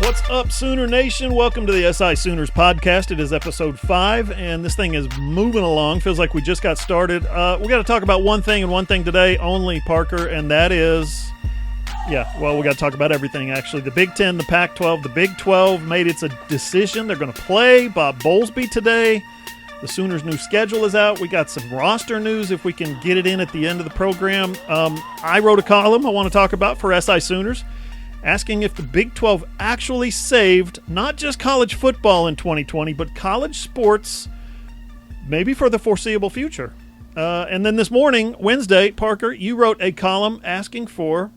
What's up, Sooner Nation? Welcome to the SI Sooners podcast. It is episode 5, and this thing is moving along. Feels like we just got started. We got to talk about one thing and one thing today only, Parker, and that is, we got to talk about everything, actually. The Big Ten, the Pac-12. The Big 12 made its a decision. They're going to play Bob Bowlesby today. The Sooners' new schedule is out. We got some roster news if we can get it in at the end of the program. I wrote a column I want to talk about for SI Sooners, asking if the Big 12 actually saved not just college football in 2020, but college sports maybe for the foreseeable future. And then this morning, Wednesday, Parker, you wrote a column asking for,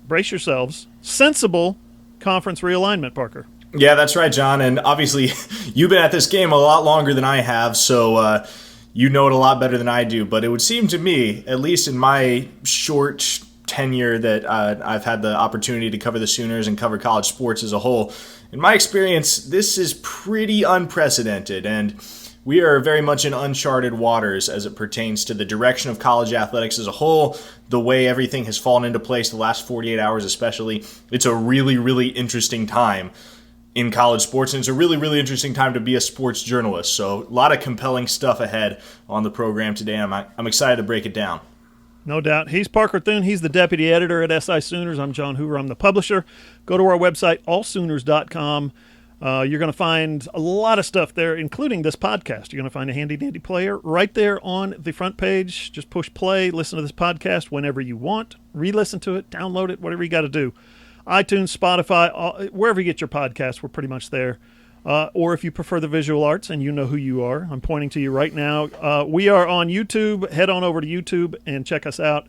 brace yourselves, sensible conference realignment, Parker. Yeah, that's right, John. And obviously, you've been at this game a lot longer than I have, so you know it a lot better than I do. But it would seem to me, at least in my short tenure that I've had the opportunity to cover the Sooners and cover college sports as a whole, in my experience, this is pretty unprecedented, and we are very much in uncharted waters as it pertains to the direction of college athletics as a whole, the way everything has fallen into place the last 48 hours especially. It's a really, really interesting time in college sports, and it's a really, really interesting time to be a sports journalist. So a lot of compelling stuff ahead on the program today, and I'm excited to break it down. No doubt. He's Parker Thune. He's the deputy editor at SI Sooners. I'm John Hoover. I'm the publisher. Go to our website, allsooners.com. You're going to find a lot of stuff there, including this podcast. You're going to find a handy-dandy player right there on the front page. Just push play, listen to this podcast whenever you want, re-listen to it, download it, whatever you got to do. iTunes, Spotify, wherever you get your podcasts, we're pretty much there. Or if you prefer the visual arts and you know who you are, I'm pointing to you right now. We are on YouTube. Head on over to YouTube and check us out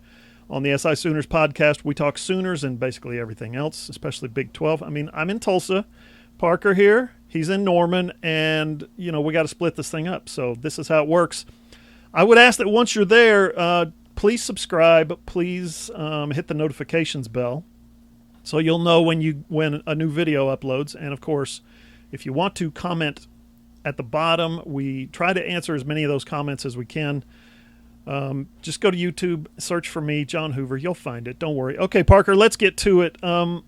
on the SI Sooners podcast. We talk Sooners and basically everything else, especially Big 12. I mean, I'm in Tulsa. Parker here. He's in Norman. And, we got to split this thing up. So this is how it works. I would ask that once you're there, please subscribe. Please hit the notifications bell so you'll know when a new video uploads. And, of course, if you want to comment at the bottom, we try to answer as many of those comments as we can. Just go to YouTube, search for me, John Hoover. You'll find it. Don't worry. Okay, Parker, let's get to it. Kind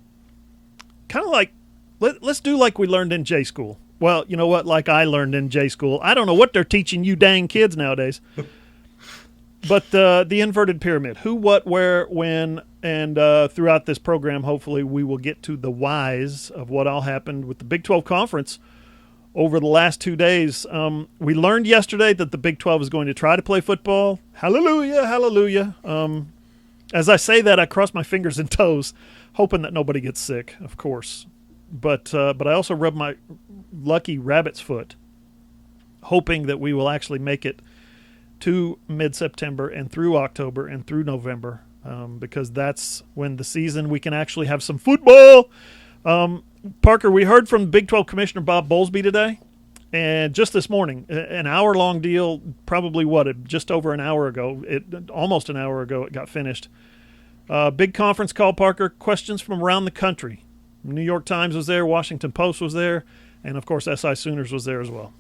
of like, let's do like we learned in J school. Well, you know what? Like I learned in J school. I don't know what they're teaching you dang kids nowadays. But the inverted pyramid. Who, what, where, when, and throughout this program, hopefully, we will get to the whys of what all happened with the Big 12 Conference over the last 2 days. We learned yesterday that the Big 12 is going to try to play football. Hallelujah, hallelujah. As I say that, I cross my fingers and toes, hoping that nobody gets sick, of course. But I also rub my lucky rabbit's foot, hoping that we will actually make it to mid-September and through October and through November, because that's when the season we can actually have some football. Parker, we heard from Big 12 Commissioner Bob Bowlesby today, and just this morning, an hour-long deal, probably just over an hour ago, almost an hour ago it got finished. Big conference call, Parker, questions from around the country. New York Times was there, Washington Post was there, and of course SI Sooners was there as well.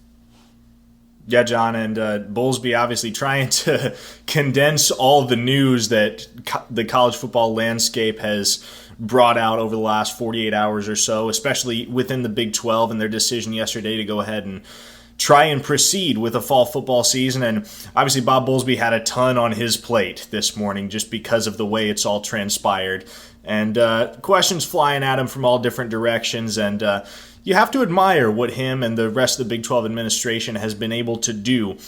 Yeah, John, and Bowlesby obviously trying to condense all the news that the college football landscape has brought out over the last 48 hours or so, especially within the Big 12 and their decision yesterday to go ahead and try and proceed with a fall football season. And obviously Bob Bowlesby had a ton on his plate this morning just because of the way it's all transpired. And questions flying at him from all different directions, and you have to admire what him and the rest of the Big 12 administration has been able to do,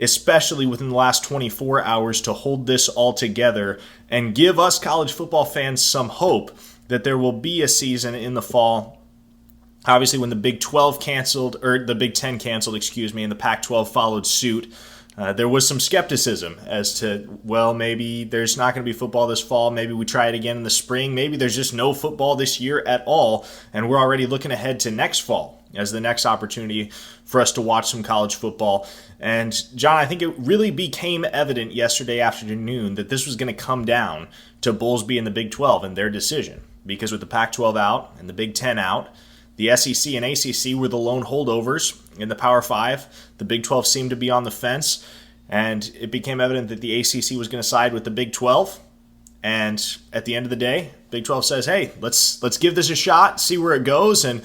especially within the last 24 hours, to hold this all together and give us college football fans some hope that there will be a season in the fall. Obviously, when the Big 12 canceled, or the Big 10 canceled, and the Pac-12 followed suit, there was some skepticism as to, well, maybe there's not going to be football this fall. Maybe we try it again in the spring. Maybe there's just no football this year at all, and we're already looking ahead to next fall as the next opportunity for us to watch some college football. And, John, I think it really became evident yesterday afternoon that this was going to come down to Bowlesby and the Big 12 and their decision, because with the Pac-12 out and the Big 10 out, the SEC and ACC were the lone holdovers in the Power 5. The Big 12 seemed to be on the fence, and it became evident that the ACC was going to side with the Big 12, And at the end of the day, Big 12 says, hey, let's give this a shot, see where it goes. And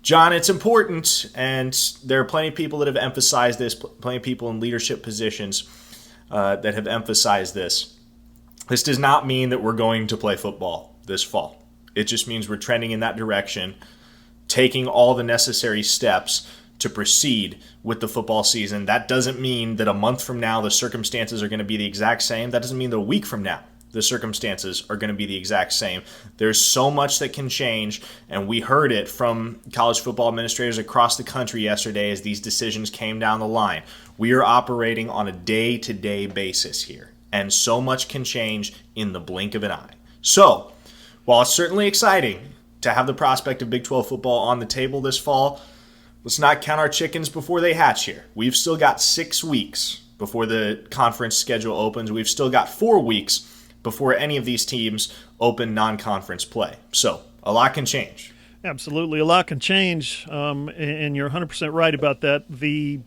John, it's important, and there are plenty of people that have emphasized this, plenty of people in leadership positions that have emphasized this. This does not mean that we're going to play football this fall. It just means we're trending in that direction, taking all the necessary steps to proceed with the football season. That doesn't mean that a month from now the circumstances are going to be the exact same. That doesn't mean that a week from now the circumstances are going to be the exact same. There's so much that can change, and we heard it from college football administrators across the country yesterday as these decisions came down the line. We are operating on a day-to-day basis here, and so much can change in the blink of an eye. So, while it's certainly exciting to have the prospect of Big 12 football on the table this fall, let's not count our chickens before they hatch here. We've still got 6 weeks before the conference schedule opens. We've still got 4 weeks before any of these teams open non-conference play. So a lot can change. Absolutely, a lot can change, and you're 100% right about that. The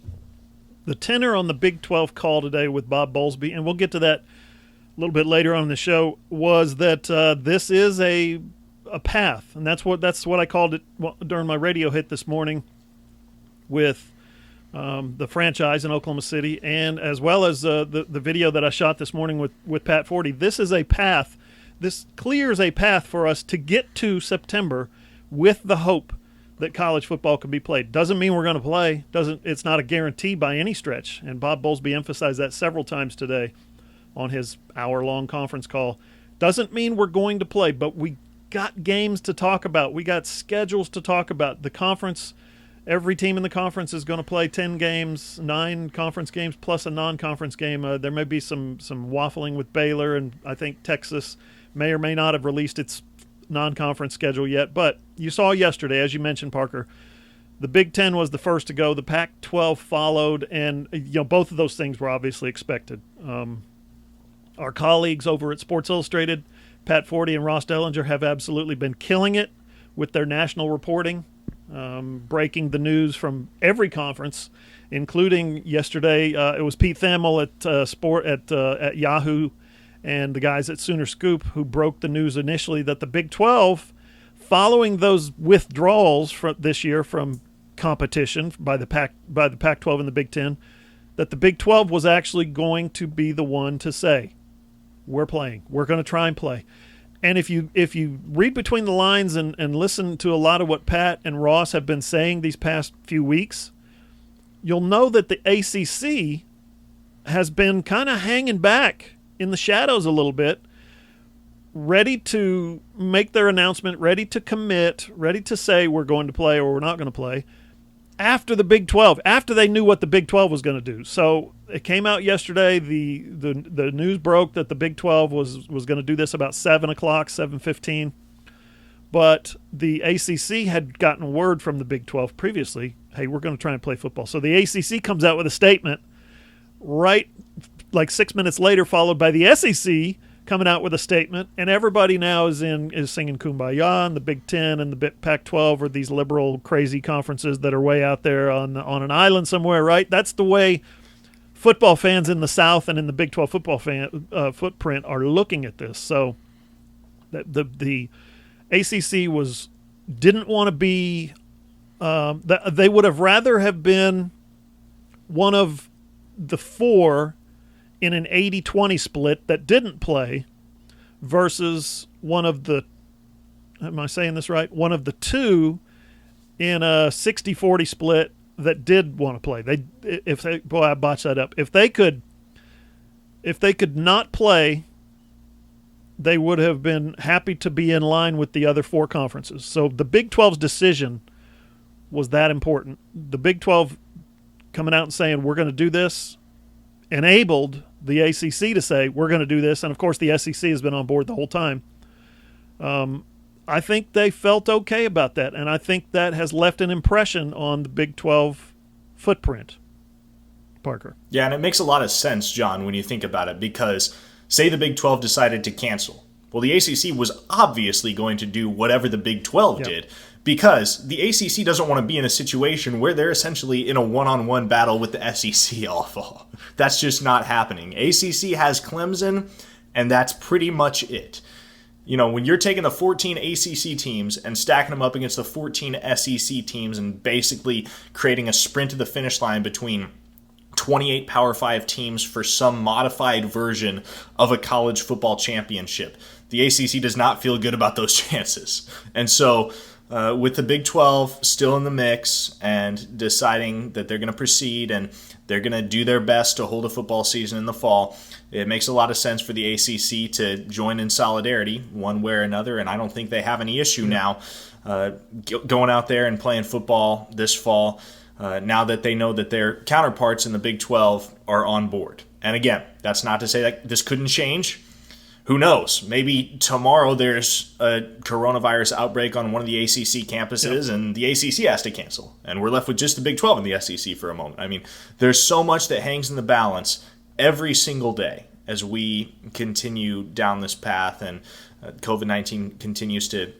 tenor on the Big 12 call today with Bob Bowlesby, and we'll get to that a little bit later on in the show, was that this is a path, and that's what I called it during my radio hit this morning with the franchise in Oklahoma City, and as well as the video that I shot this morning with Pat Forty. This is a path. This clears a path for us to get to September with the hope that college football can be played. Doesn't mean we're going to play. It's not a guarantee by any stretch. And Bob Bowlesby emphasized that several times today on his hour-long conference call. Doesn't mean we're going to play, but we got games to talk about. We got schedules to talk about. The conference. Every team in the conference is going to play 10 games, 9 conference games plus a non-conference game. There may be some waffling with Baylor, and I think Texas may or may not have released its non-conference schedule yet. But you saw yesterday, as you mentioned, Parker, the Big Ten was the first to go. The Pac-12 followed, and both of those things were obviously expected. Our colleagues over at Sports Illustrated, Pat Forty and Ross Dellinger, have absolutely been killing it with their national reporting. Breaking the news from every conference, including yesterday. It was Pete Thamel at Yahoo and the guys at Sooner Scoop who broke the news initially that the Big 12, following those withdrawals this year from competition by the Pac-12 and the Big 10, that the Big 12 was actually going to be the one to say, we're playing. We're going to try and play. And if you read between the lines and listen to a lot of what Pat and Ross have been saying these past few weeks, you'll know that the ACC has been kind of hanging back in the shadows a little bit, ready to make their announcement, ready to commit, ready to say we're going to play or we're not going to play after the Big 12, after they knew what the Big 12 was going to do. So it came out yesterday. The news broke that the Big 12 was going to do this about 7 o'clock, 7:15. But the ACC had gotten word from the Big 12 previously, hey, we're going to try and play football. So the ACC comes out with a statement right like 6 minutes later, followed by the SEC coming out with a statement, and everybody now is singing Kumbaya, and the Big Ten and the Pac-12 are these liberal, crazy conferences that are way out there on an island somewhere, right? That's the way football fans in the South and in the Big 12 football footprint are looking at this. So the ACC didn't want to be they would have rather have been one of the 4 in an 80-20 split that didn't play versus one of the, am I saying this right? One of the 2 in a 60-40 split that did want to play. I botched that up. If they could not play, they would have been happy to be in line with the other 4 conferences. So the Big 12's decision was that important. The Big 12 coming out and saying, we're going to do this, enabled the ACC to say, we're going to do this. And, of course, the SEC has been on board the whole time. I think they felt okay about that, and I think that has left an impression on the Big 12 footprint. Parker. Yeah, and it makes a lot of sense, John, when you think about it, because say the Big 12 decided to cancel. Well, the ACC was obviously going to do whatever the Big 12 did, because the ACC doesn't want to be in a situation where they're essentially in a one-on-one battle with the SEC all fall. That's just not happening. ACC has Clemson, And that's pretty much it. When you're taking the 14 ACC teams and stacking them up against the 14 SEC teams and basically creating a sprint to the finish line between 28 Power 5 teams for some modified version of a college football championship, the ACC does not feel good about those chances. And so with the Big 12 still in the mix and deciding that they're going to proceed and they're going to do their best to hold a football season in the fall, it makes a lot of sense for the ACC to join in solidarity one way or another, and I don't think they have any issue now going out there and playing football this fall now that they know that their counterparts in the Big 12 are on board. And again, that's not to say that this couldn't change. Who knows? Maybe tomorrow there's a coronavirus outbreak on one of the ACC campuses and the ACC has to cancel. And we're left with just the Big 12 and the SEC for a moment. I mean, there's so much that hangs in the balance every single day as we continue down this path and COVID-19 continues to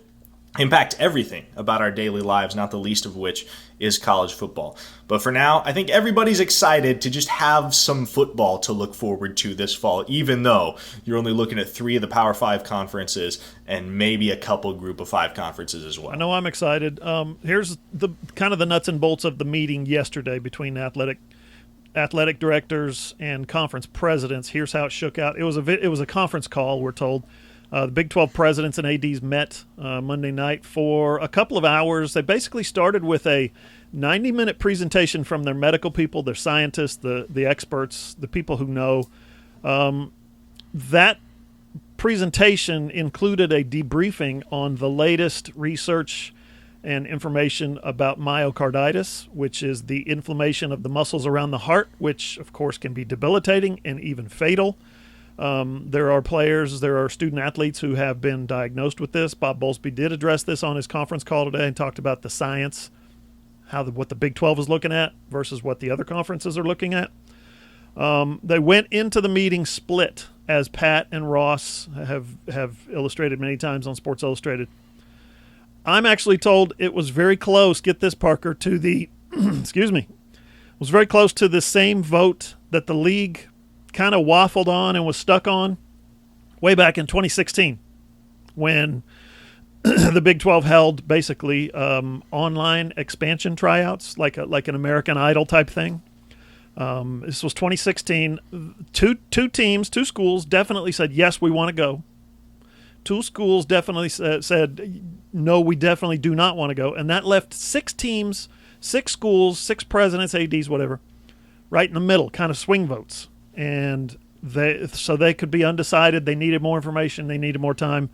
impact everything about our daily lives, not the least of which is college football. But for now, I think everybody's excited to just have some football to look forward to this fall, even though you're only looking at 3 of the Power 5 conferences and maybe a couple Group of 5 conferences as well. I know I'm excited. Here's the kind of the nuts and bolts of the meeting yesterday between athletic directors and conference presidents. Here's how it shook out. It was a conference call, we're told. The Big 12 presidents and ADs met Monday night for a couple of hours. They basically started with a 90-minute presentation from their medical people, their scientists, the experts, the people who know. That presentation included a debriefing on the latest research and information about myocarditis, which is the inflammation of the muscles around the heart, which, of course, can be debilitating and even fatal. There are student athletes who have been diagnosed with this. Bob Bowlesby did address this on his conference call today and talked about the science, what the Big 12 is looking at versus what the other conferences are looking at. They went into the meeting split, as Pat and Ross have illustrated many times on Sports Illustrated. I'm actually told it was very close, get this, Parker, to the, was very close to the same vote that the league kind of waffled on and was stuck on way back in 2016 when the Big 12 held basically online expansion tryouts, like an American Idol type thing. This was 2016. Two schools definitely said, yes, we want to go. 2 schools definitely said, no, we definitely do not want to go. And that left 6 teams, 6 schools, 6 presidents, ADs, whatever, right in the middle, kind of swing votes. And they could be undecided. They needed more information. They needed more time.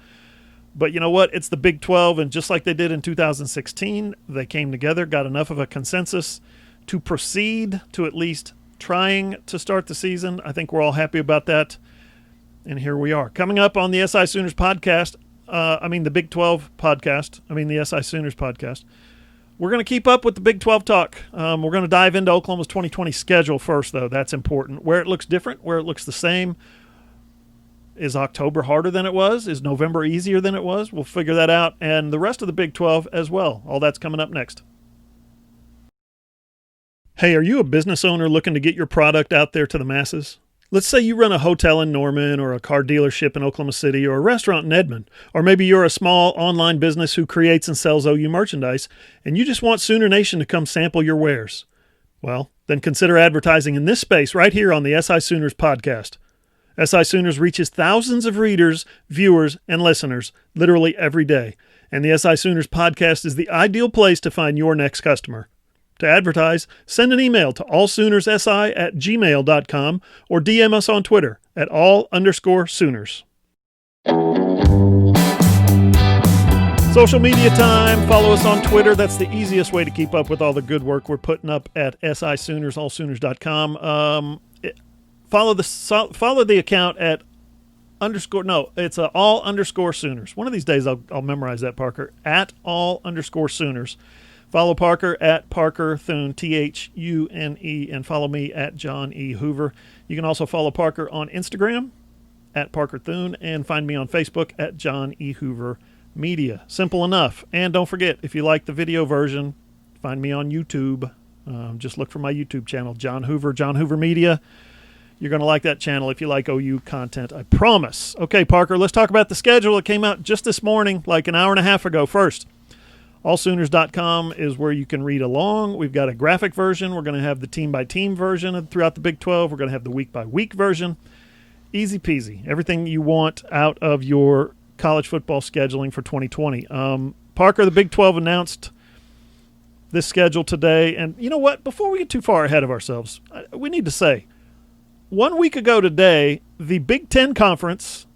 But you know what? It's the Big 12, and just like they did in 2016, they came together, got enough of a consensus to proceed to at least trying to start the season. I think we're all happy about that. And here we are. Coming up on the SI Sooners podcast, the Big 12 podcast, the SI Sooners podcast, we're going to keep up with the Big 12 talk. We're going to dive into Oklahoma's 2020 schedule first, though. That's important. Where it looks different, where it looks the same. Is October harder than it was? Is November easier than it was? We'll figure that out. And the rest of the Big 12 as well. All that's coming up next. Hey, are you a business owner looking to get your product out there to the masses? Let's say you run a hotel in Norman or a car dealership in Oklahoma City or a restaurant in Edmond, or maybe you're a small online business who creates and sells OU merchandise and you just want Sooner Nation to come sample your wares. Well, then consider advertising in this space right here on the SI Sooners podcast. SI Sooners reaches thousands of readers, viewers, and listeners literally every day, and the SI Sooners podcast is the ideal place to find your next customer. To advertise, send an email to allsoonersi@gmail.com or DM us on Twitter at @all_Sooners. Social media time. Follow us on Twitter. That's the easiest way to keep up with all the good work we're putting up at SI Sooners, allsooners.com. Follow the account at all_Sooners. One of these days I'll memorize that, Parker. At all_Sooners. Follow Parker at Parker Thune, Thune, and follow me at John E. Hoover. You can also follow Parker on Instagram at Parker Thune and find me on Facebook at John E. Hoover Media. Simple enough. And don't forget, if you like the video version, find me on YouTube. Just look for my YouTube channel, John Hoover Media. You're going to like that channel if you like OU content, I promise. Okay, Parker, let's talk about the schedule. It came out just this morning, like an hour and a half ago. First, allsooners.com is where you can read along. We've got a graphic version. We're going to have the team-by-team version throughout the Big 12. We're going to have the week-by-week version. Easy peasy. Everything you want out of your college football scheduling for 2020. Parker, the Big 12 announced this schedule today. And you know what? Before we get too far ahead of ourselves, we need to say, 1 week ago today, the Big 10 Conference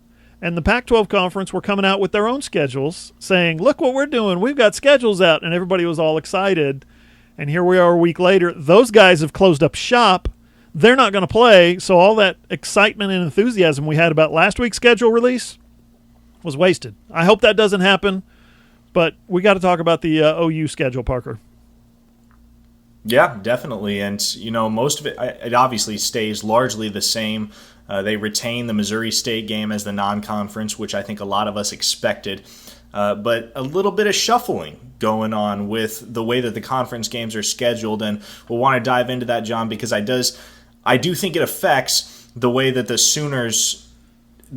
and the Pac-12 Conference were coming out with their own schedules saying, look what we're doing. We've got schedules out. And everybody was all excited. And here we are a week later. Those guys have closed up shop. They're not going to play. So all that excitement and enthusiasm we had about last week's schedule release was wasted. I hope that doesn't happen. But we got to talk about the OU schedule, Parker. Yeah, definitely. And, most of it obviously stays largely the same. They retain the Missouri State game as the non-conference, which I think a lot of us expected. But a little bit of shuffling going on with the way that the conference games are scheduled. And we'll want to dive into that, John, because I do think it affects the way that the Sooners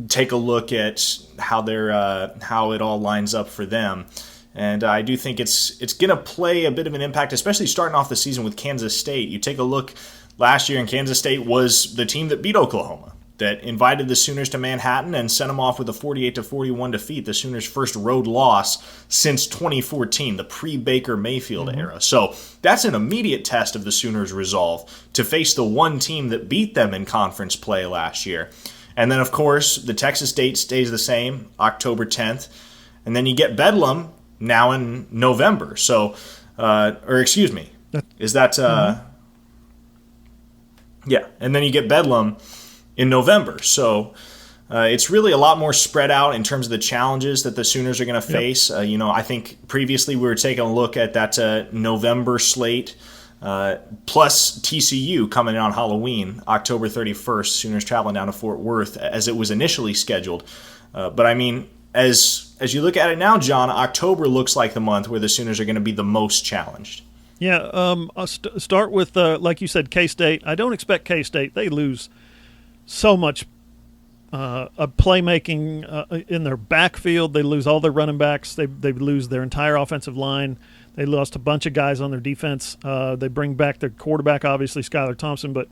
take a look at how it all lines up for them. And I do think it's going to play a bit of an impact, especially starting off the season with Kansas State. You take a look last year, and Kansas State was the team that beat Oklahoma, that invited the Sooners to Manhattan and sent them off with a 48-41 defeat, the Sooners' first road loss since 2014, the pre-Baker Mayfield era. So that's an immediate test of the Sooners' resolve to face the one team that beat them in conference play last year. And then, of course, the Texas date stays the same, October 10th. And then you get Bedlam now in November. So, excuse me, is that, yeah. And then you get Bedlam in November. So it's really a lot more spread out in terms of the challenges that the Sooners are going to face. I think previously we were taking a look at that November slate, plus TCU coming in on Halloween, October 31st, Sooners traveling down to Fort Worth as it was initially scheduled. But I mean, as you look at it now, John, October looks like the month where the Sooners are going to be the most challenged. Yeah, I'll start with, like you said, K-State. I don't expect K-State. They lose so much playmaking in their backfield. They lose all their running backs. They lose their entire offensive line. They lost a bunch of guys on their defense. They bring back their quarterback, obviously, Skylar Thompson. But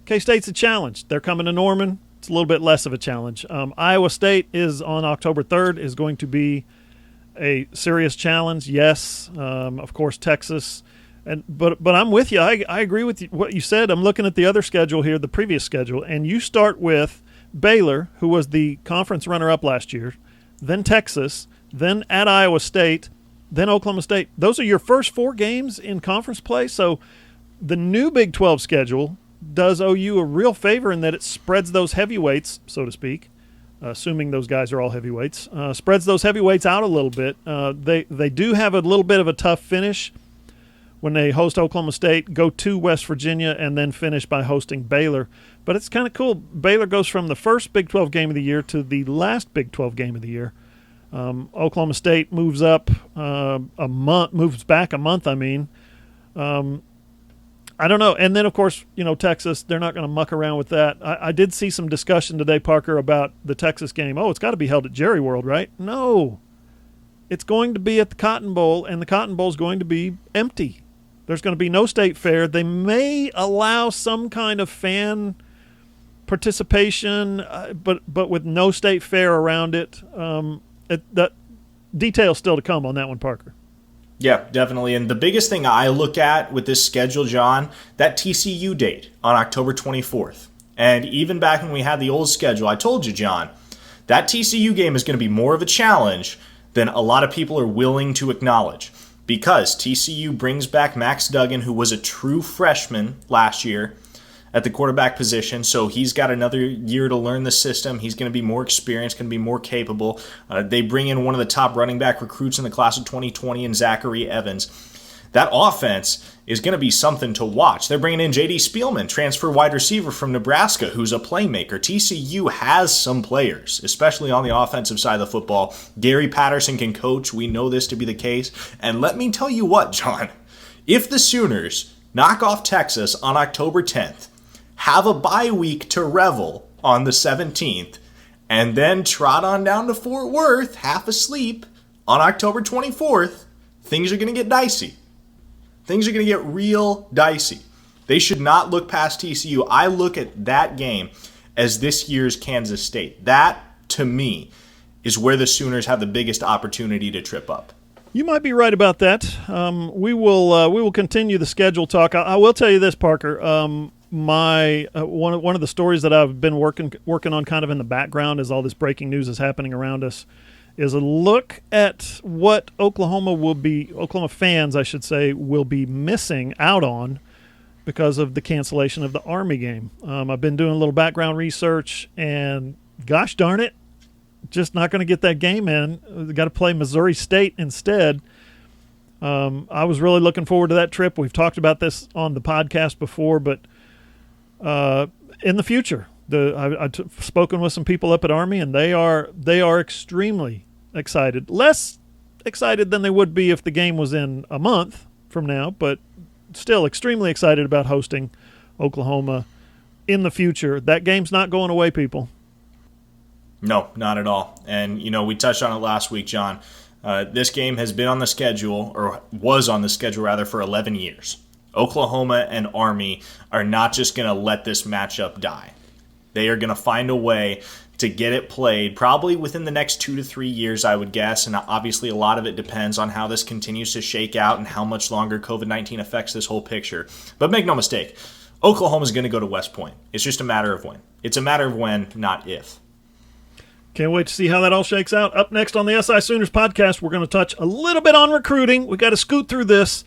K-State's a challenge. They're coming to Norman. It's a little bit less of a challenge. Iowa State is on October 3rd, is going to be a serious challenge. Yes, of course, Texas. But I'm with you. I agree with what you said. I'm looking at the other schedule here, the previous schedule, and you start with Baylor, who was the conference runner-up last year, then Texas, then at Iowa State, then Oklahoma State. Those are your first 4 games in conference play. So the new Big 12 schedule does OU a real favor in that it spreads those heavyweights, so to speak, assuming those guys are all heavyweights, spreads those heavyweights out a little bit. They do have a little bit of a tough finish when they host Oklahoma State, go to West Virginia, and then finish by hosting Baylor. But it's kind of cool. Baylor goes from the first Big 12 game of the year to the last Big 12 game of the year. Oklahoma State moves up moves back a month, I don't know. And then, of course, Texas, they're not going to muck around with that. I did see some discussion today, Parker, about the Texas game. Oh, it's got to be held at Jerry World, right? No. It's going to be at the Cotton Bowl, and the Cotton Bowl is going to be empty. There's going to be no state fair. They may allow some kind of fan participation, but with no state fair around it. That details still to come on that one, Parker. Yeah, definitely. And the biggest thing I look at with this schedule, John, that TCU date on October 24th. And even back when we had the old schedule, I told you, John, that TCU game is going to be more of a challenge than a lot of people are willing to acknowledge, because TCU brings back Max Duggan, who was a true freshman last year at the quarterback position, so he's got another year to learn the system. He's going to be more experienced, going to be more capable. They bring in one of the top running back recruits in the class of 2020 in Zachary Evans. That offense is going to be something to watch. They're bringing in J.D. Spielman, transfer wide receiver from Nebraska, who's a playmaker. TCU has some players, especially on the offensive side of the football. Gary Patterson can coach. We know this to be the case. And let me tell you what, John, if the Sooners knock off Texas on October 10th, have a bye week to revel on the 17th, and then trot on down to Fort Worth, half asleep, on October 24th, things are going to get dicey. Things are going to get real dicey. They should not look past TCU. I look at that game as this year's Kansas State. That, to me, is where the Sooners have the biggest opportunity to trip up. You might be right about that. We will continue the schedule talk. I will tell you this, Parker. One of the stories that I've been working on kind of in the background as all this breaking news is happening around us is a look at what Oklahoma fans, I should say, will be missing out on because of the cancellation of the Army game. I've been doing a little background research, and gosh darn it, just not going to get that game in. We've got to play Missouri State instead. I was really looking forward to that trip. We've talked about this on the podcast before, but in the future, I've spoken with some people up at Army, and they are extremely excited. Less excited than they would be if the game was in a month from now, but still extremely excited about hosting Oklahoma in the future. That game's not going away, people. No, not at all. And, we touched on it last week, John. This game has been on the schedule, or was on the schedule, rather, for 11 years. Oklahoma and Army are not just going to let this matchup die. They are going to find a way to get it played probably within the next 2 to 3 years, I would guess. And obviously a lot of it depends on how this continues to shake out and how much longer COVID-19 affects this whole picture. But make no mistake, Oklahoma's going to go to West Point. It's just a matter of when. It's a matter of when, not if. Can't wait to see how that all shakes out. Up next on the SI Sooners podcast, we're going to touch a little bit on recruiting. We got to scoot through this.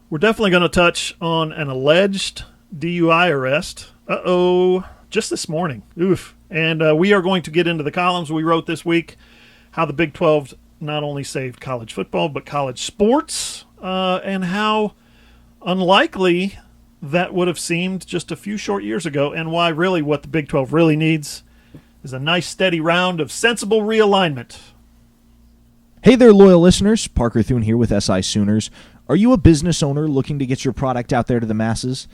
We're definitely going to touch on an alleged DUI arrest. Just this morning. Oof. And we are going to get into the columns we wrote this week, how the Big 12 not only saved college football, but college sports, and how unlikely that would have seemed just a few short years ago, and why really what the Big 12 really needs is a nice steady round of sensible realignment. Hey there, loyal listeners. Parker Thune here with SI Sooners. Are you a business owner looking to get your product out there to the masses?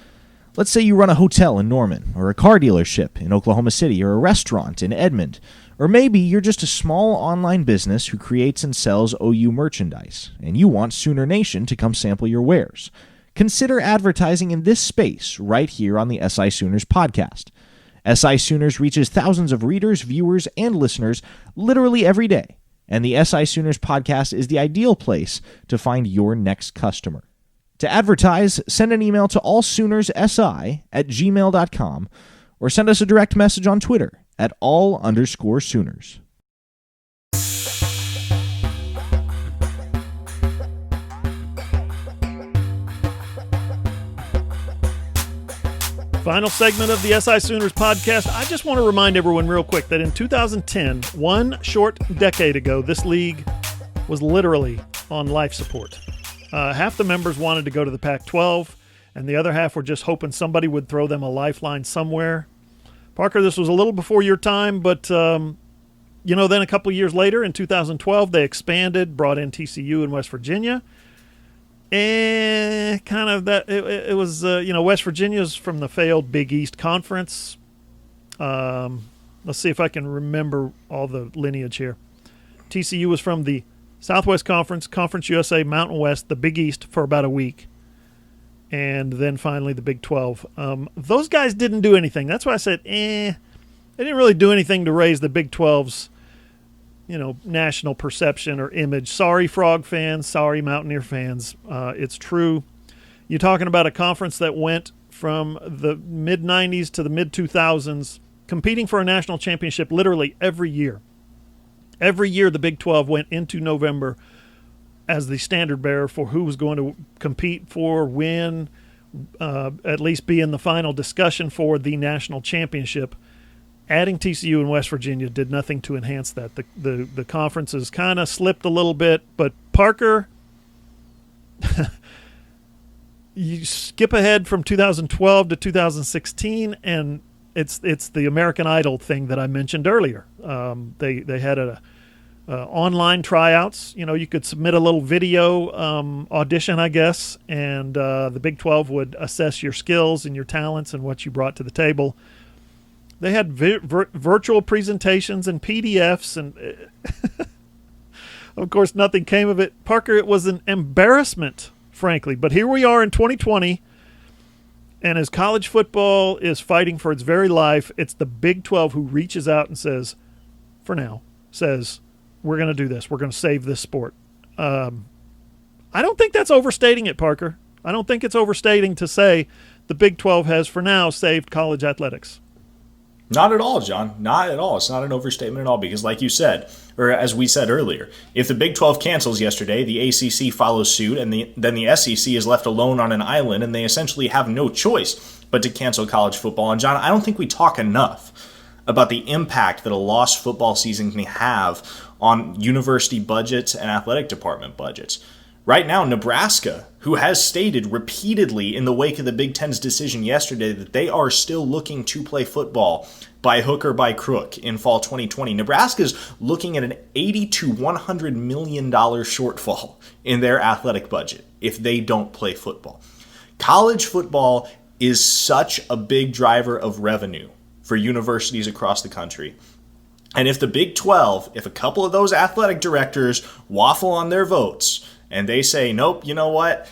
Let's say you run a hotel in Norman, or a car dealership in Oklahoma City, or a restaurant in Edmond. Or maybe you're just a small online business who creates and sells OU merchandise, and you want Sooner Nation to come sample your wares. Consider advertising in this space right here on the SI Sooners podcast. SI Sooners reaches thousands of readers, viewers, and listeners literally every day, and the SI Sooners podcast is the ideal place to find your next customer. To advertise, send an email to allsoonerssi@gmail.com or send us a direct message on Twitter at @all_Sooners. Final segment of the SI Sooners podcast. I just want to remind everyone real quick that in 2010, one short decade ago, this league was literally on life support. Half the members wanted to go to the Pac-12, and the other half were just hoping somebody would throw them a lifeline somewhere. Parker, this was a little before your time, but then a couple years later, in 2012, they expanded, brought in TCU in West Virginia. And kind of that, it was, West Virginia's from the failed Big East Conference. Let's see if I can remember all the lineage here. TCU was from the Southwest Conference, Conference USA, Mountain West, the Big East for about a week, and then finally the Big 12. Those guys didn't do anything. That's why I said, They didn't really do anything to raise the Big 12's, national perception or image. Sorry, Frog fans. Sorry, Mountaineer fans. It's true. You're talking about a conference that went from the mid-'90s to the mid-2000s, competing for a national championship literally every year. Every year the Big 12 went into November as the standard bearer for who was going to compete for, win, at least be in the final discussion for the national championship. Adding TCU and West Virginia did nothing to enhance that. The conferences kind of slipped a little bit, but Parker, you skip ahead from 2012 to 2016, and it's the American Idol thing that I mentioned earlier. They had a online tryouts. You could submit a little video audition, I guess, and the Big 12 would assess your skills and your talents and what you brought to the table. They had virtual presentations and PDFs, and of course, nothing came of it. Parker, it was an embarrassment, frankly. But here we are in 2020, and as college football is fighting for its very life, it's the Big 12 who reaches out and says, for now, we're going to do this. We're going to save this sport. I don't think that's overstating it, Parker. I don't think it's overstating to say the Big 12 has, for now, saved college athletics. Not at all, John. Not at all. It's not an overstatement at all because, like you said, or as we said earlier, if the Big 12 cancels yesterday, the ACC follows suit, and then the SEC is left alone on an island, and they essentially have no choice but to cancel college football. And, John, I don't think we talk enough about the impact that a lost football season can have on university budgets and athletic department budgets. Right now, Nebraska, who has stated repeatedly in the wake of the Big Ten's decision yesterday that they are still looking to play football by hook or by crook in fall 2020, Nebraska's looking at an $80 to $100 million shortfall in their athletic budget if they don't play football. College football is such a big driver of revenue for universities across the country. And if the Big 12, if a couple of those athletic directors waffle on their votes and they say, nope, you know what?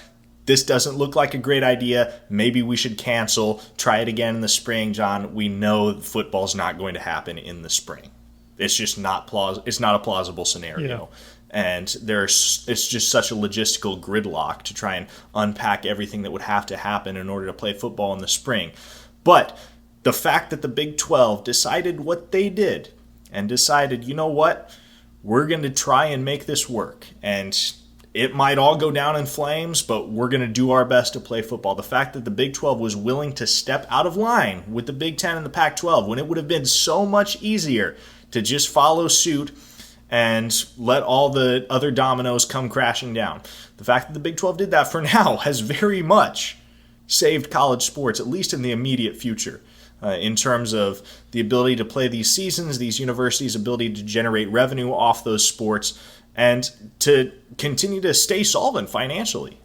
This doesn't look like a great idea. Maybe we should cancel. Try it again in the spring, John. We know football's not going to happen in the spring. It's just not it's not a plausible scenario. Yeah. And it's just such a logistical gridlock to try and unpack everything that would have to happen in order to play football in the spring. But the fact that the Big 12 decided what they did and decided, you know what? We're going to try and make this work. And it might all go down in flames, but we're going to do our best to play football. The fact that the Big 12 was willing to step out of line with the Big 10 and the Pac-12 when it would have been so much easier to just follow suit and let all the other dominoes come crashing down. The fact that the Big 12 did that for now has very much saved college sports, at least in the immediate future, in terms of the ability to play these seasons, these universities' ability to generate revenue off those sports, and to continue to stay solvent financially.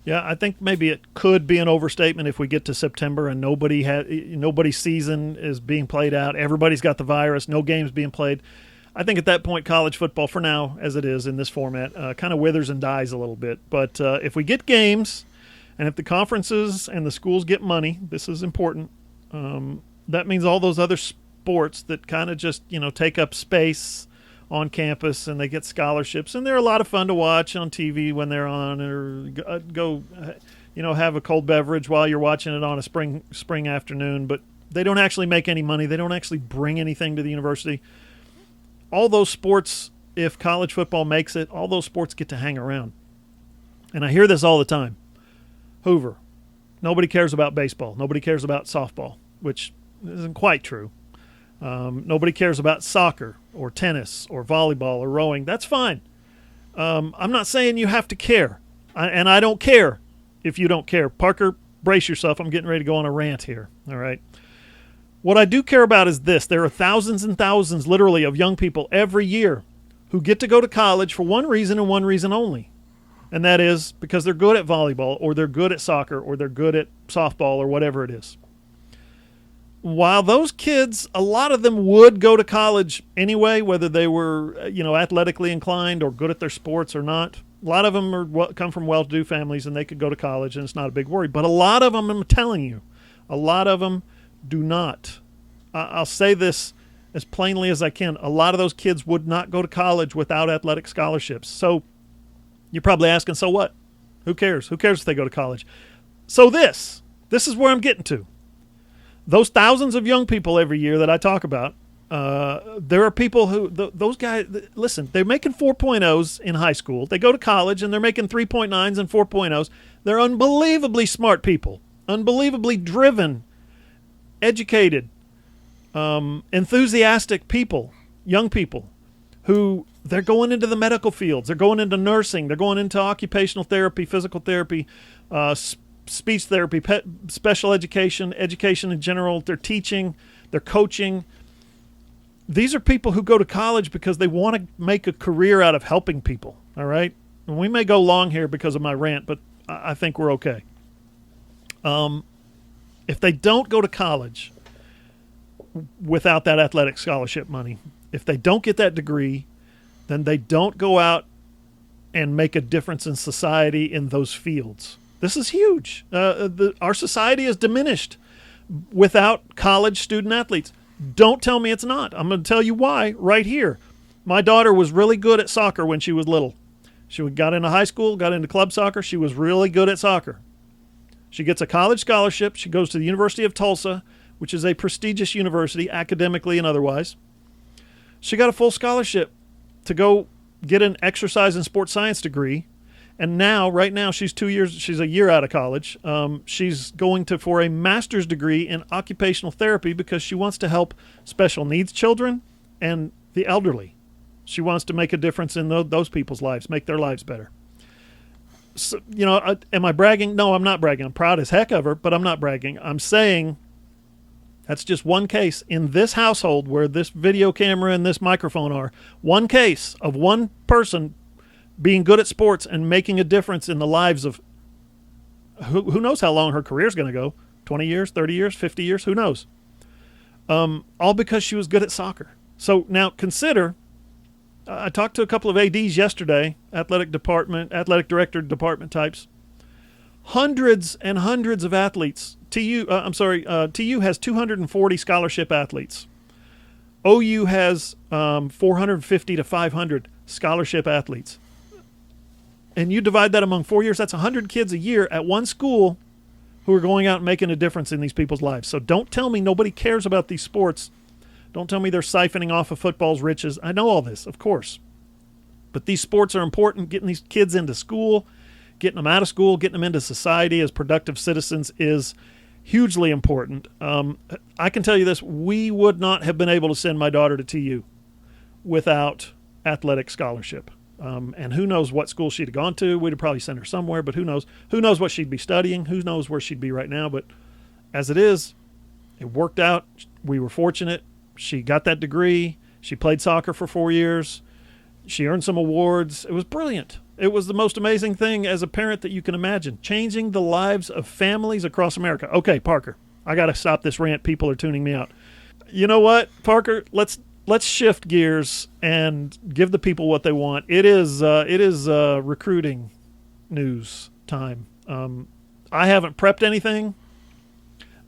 Yeah, I think maybe it could be an overstatement if we get to September and nobody's season is being played out. Everybody's got the virus, no games being played. I think at that point, college football, for now, as it is in this format, kind of withers and dies a little bit. But if we get games, and if the conferences and the schools get money, this is important. That means all those other sports that kind of just take up space on campus and they get scholarships, and they're a lot of fun to watch on TV when they're on, or go have a cold beverage while you're watching it on a spring afternoon, but they don't actually make any money. They don't actually bring anything to the university. All those sports, if college football makes it, all those sports get to hang around. And I hear this all the time. Hoover, nobody cares about baseball. Nobody cares about softball, which isn't quite true. Nobody cares about soccer or tennis or volleyball or rowing. That's fine. I'm not saying you have to care. And I don't care if you don't care. Parker, brace yourself. I'm getting ready to go on a rant here. All right. What I do care about is this. There are thousands and thousands, literally, of young people every year who get to go to college for one reason and one reason only. And that is because they're good at volleyball, or they're good at soccer, or they're good at softball, or whatever it is. While those kids, a lot of them would go to college anyway, whether they were, athletically inclined or good at their sports or not. A lot of them come from well-to-do families, and they could go to college, and it's not a big worry. But a lot of them, I'm telling you, a lot of them do not. I'll say this as plainly as I can. A lot of those kids would not go to college without athletic scholarships. So you're probably asking, so what? Who cares? Who cares if they go to college? So this is where I'm getting to. Those thousands of young people every year that I talk about, there are people who, those guys, listen, they're making 4.0s in high school. They go to college and they're making 3.9s and 4.0s. They're unbelievably smart people, unbelievably driven, educated, enthusiastic people, young people who they're going into the medical fields. They're going into nursing. They're going into occupational therapy, physical therapy, speech therapy, special education in general. They're teaching, they're coaching. these are people who go to college because they want to make a career out of helping people, all right? And we may go long here because of my rant, but I think we're okay. If they don't go to college without that athletic scholarship money, if they don't get that degree, then they don't go out and make a difference in society in those fields. This is huge. Our society is diminished without college student athletes. Don't tell me it's not. I'm going to tell you why right here. My daughter was really good at soccer when she was little. She got into high school, got into club soccer. She was really good at soccer. She gets a college scholarship. She goes to the University of Tulsa, which is a prestigious university, academically and otherwise. She got a full scholarship to go get an exercise and sports science degree. And now, right now, she's a year out of college. She's going for a master's degree in occupational therapy because she wants to help special needs children and the elderly. She wants to make a difference in those people's lives, make their lives better. So, am I bragging? No, I'm not bragging. I'm proud as heck of her, but I'm not bragging. I'm saying that's just one case in this household where this video camera and this microphone are. One case of one person being good at sports and making a difference in the lives of who knows how long her career is going to go, 20 years, 30 years, 50 years, who knows? All because she was good at soccer. So now consider, I talked to a couple of ADs yesterday, athletic director department types, hundreds and hundreds of athletes. TU has 240 scholarship athletes. OU has 450 to 500 scholarship athletes. And you divide that among 4 years, that's 100 kids a year at one school who are going out and making a difference in these people's lives. So don't tell me nobody cares about these sports. Don't tell me they're siphoning off of football's riches. I know all this, of course. But these sports are important. Getting these kids into school, getting them out of school, getting them into society as productive citizens is hugely important. I can tell you this, we would not have been able to send my daughter to TU without athletic scholarship. And who knows what school she'd have gone to. We'd have probably sent her somewhere, but who knows? Who knows what she'd be studying? Who knows where she'd be right now? But as it is, it worked out. We were fortunate. She got that degree. She played soccer for 4 years. She earned some awards. It was brilliant. It was the most amazing thing as a parent that you can imagine, changing the lives of families across America. Okay, Parker, I got to stop this rant. People are tuning me out. You know what, Parker? Let's shift gears and give the people what they want. It is recruiting news time. I haven't prepped anything.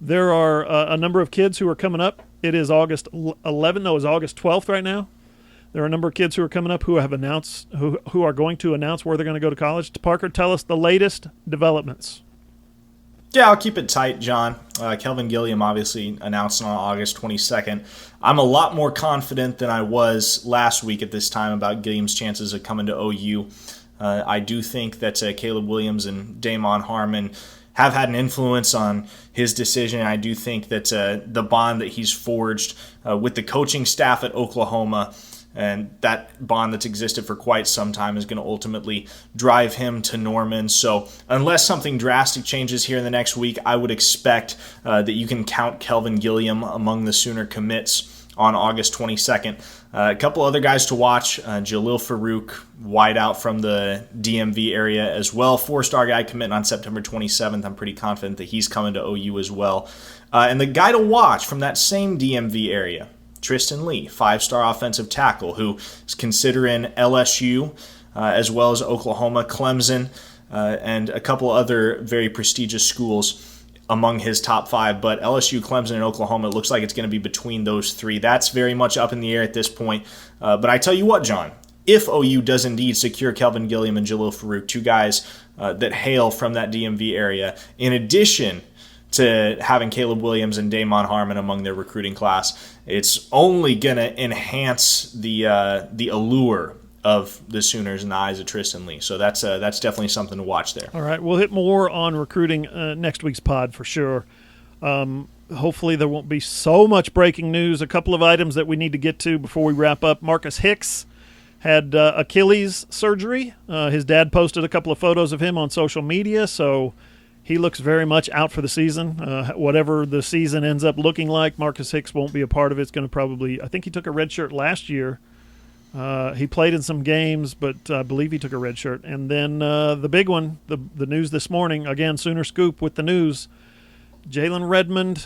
There are a number of kids who are coming up. It is August 11th. No, it's August 12th right now. There are a number of kids who are coming up who have announced who are going to announce where they're going to go to college. Parker, tell us the latest developments. Yeah, I'll keep it tight, John. Kelvin Gilliam obviously announced on August 22nd. I'm a lot more confident than I was last week at this time about Gilliam's chances of coming to OU. I do think that Caleb Williams and Damon Harmon have had an influence on his decision. I do think that the bond that he's forged with the coaching staff at Oklahoma and that bond that's existed for quite some time is going to ultimately drive him to Norman. So unless something drastic changes here in the next week, I would expect that you can count Kelvin Gilliam among the Sooner commits on August 22nd. A couple other guys to watch. Jalil Farouk, wideout from the DMV area as well. 4-star guy committing on September 27th. I'm pretty confident that he's coming to OU as well. And the guy to watch from that same DMV area, Tristan Lee, 5-star offensive tackle, who is considering LSU as well as Oklahoma, Clemson, and a couple other very prestigious schools among his top 5. But LSU, Clemson, and Oklahoma, it looks like it's going to be between those 3. That's very much up in the air at this point. But I tell you what, John, if OU does indeed secure Kelvin Gilliam and Jalil Farouk, 2 guys that hail from that DMV area, in addition to having Caleb Williams and Damon Harmon among their recruiting class, it's only going to enhance the allure of the Sooners in the eyes of Tristan Lee. So that's definitely something to watch there. All right, we'll hit more on recruiting next week's pod for sure. Hopefully there won't be so much breaking news. A couple of items that we need to get to before we wrap up. Marcus Hicks had Achilles surgery. His dad posted a couple of photos of him on social media, so he looks very much out for the season. Whatever the season ends up looking like, Marcus Hicks won't be a part of it. It's going to probably – I think he took a red shirt last year. He played in some games, but I believe he took a red shirt. And then the big one, the news this morning, again, Sooner Scoop with the news, Jalen Redmond,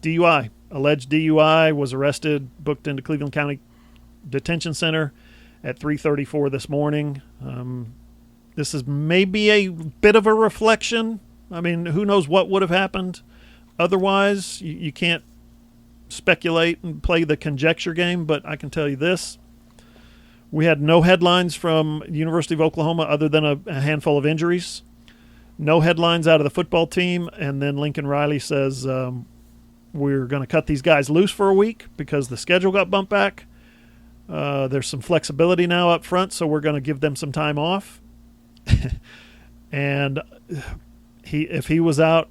DUI, alleged DUI, was arrested, booked into Cleveland County Detention Center at 3:34 this morning. This is maybe a bit of a reflection. I mean, who knows what would have happened otherwise. You can't speculate and play the conjecture game, but I can tell you this. We had no headlines from University of Oklahoma other than a handful of injuries. No headlines out of the football team, and then Lincoln Riley says we're going to cut these guys loose for a week because the schedule got bumped back. There's some flexibility now up front, so we're going to give them some time off. And if he was out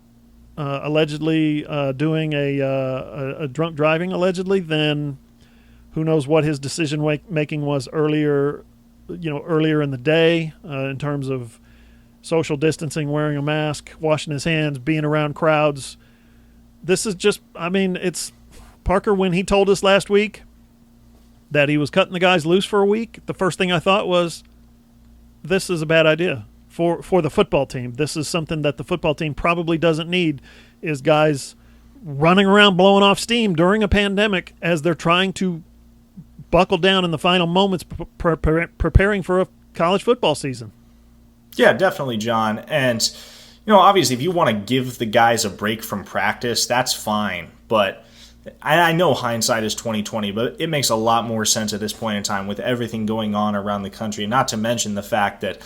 allegedly doing a drunk driving, allegedly, then who knows what his decision making was earlier in the day in terms of social distancing, wearing a mask, washing his hands, being around crowds. This is just, I mean, it's Parker, when he told us last week that he was cutting the guys loose for a week, the first thing I thought was, this is a bad idea for the football team. This is something that the football team probably doesn't need, is guys running around blowing off steam during a pandemic as they're trying to buckle down in the final moments preparing for a college football season. Yeah, definitely, John. And, obviously, if you want to give the guys a break from practice, that's fine. But I know hindsight is 20/20, but it makes a lot more sense at this point in time with everything going on around the country, not to mention the fact that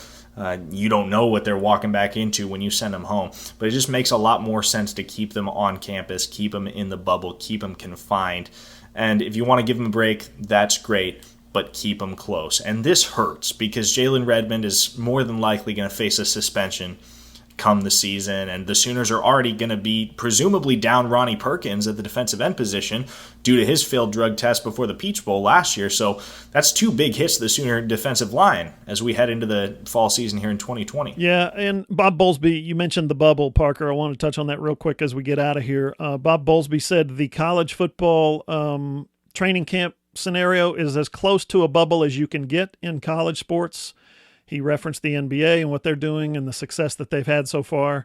you don't know what they're walking back into when you send them home. But it just makes a lot more sense to keep them on campus, keep them in the bubble, keep them confined. And if you want to give them a break, that's great, but keep them close. And this hurts because Jalen Redmond is more than likely going to face a suspension come the season, and the Sooners are already going to be presumably down Ronnie Perkins at the defensive end position due to his failed drug test before the Peach Bowl last year. So that's two big hits to the Sooner defensive line as we head into the fall season here in 2020. Yeah, and Bob Bowlesby, you mentioned the bubble, Parker. I want to touch on that real quick as we get out of here. Bob Bowlesby said the college football training camp scenario is as close to a bubble as you can get in college sports. He referenced the NBA and what they're doing and the success that they've had so far.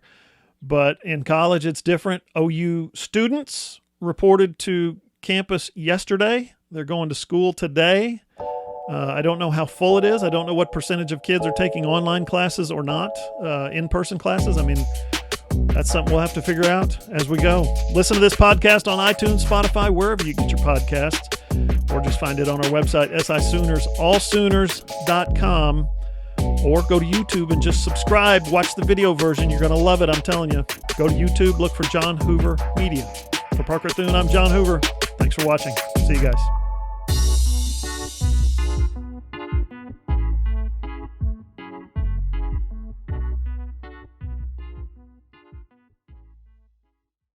But in college, it's different. OU students reported to campus yesterday. They're going to school today. I don't know how full it is. I don't know what percentage of kids are taking online classes or not, in-person classes. I mean, that's something we'll have to figure out as we go. Listen to this podcast on iTunes, Spotify, wherever you get your podcasts, or just find it on our website, SI Sooners, allsooners.com. Or go to YouTube and just subscribe. Watch the video version. You're going to love it, I'm telling you. Go to YouTube, look for John Hoover Media. For Parker Thune, I'm John Hoover. Thanks for watching. See you guys.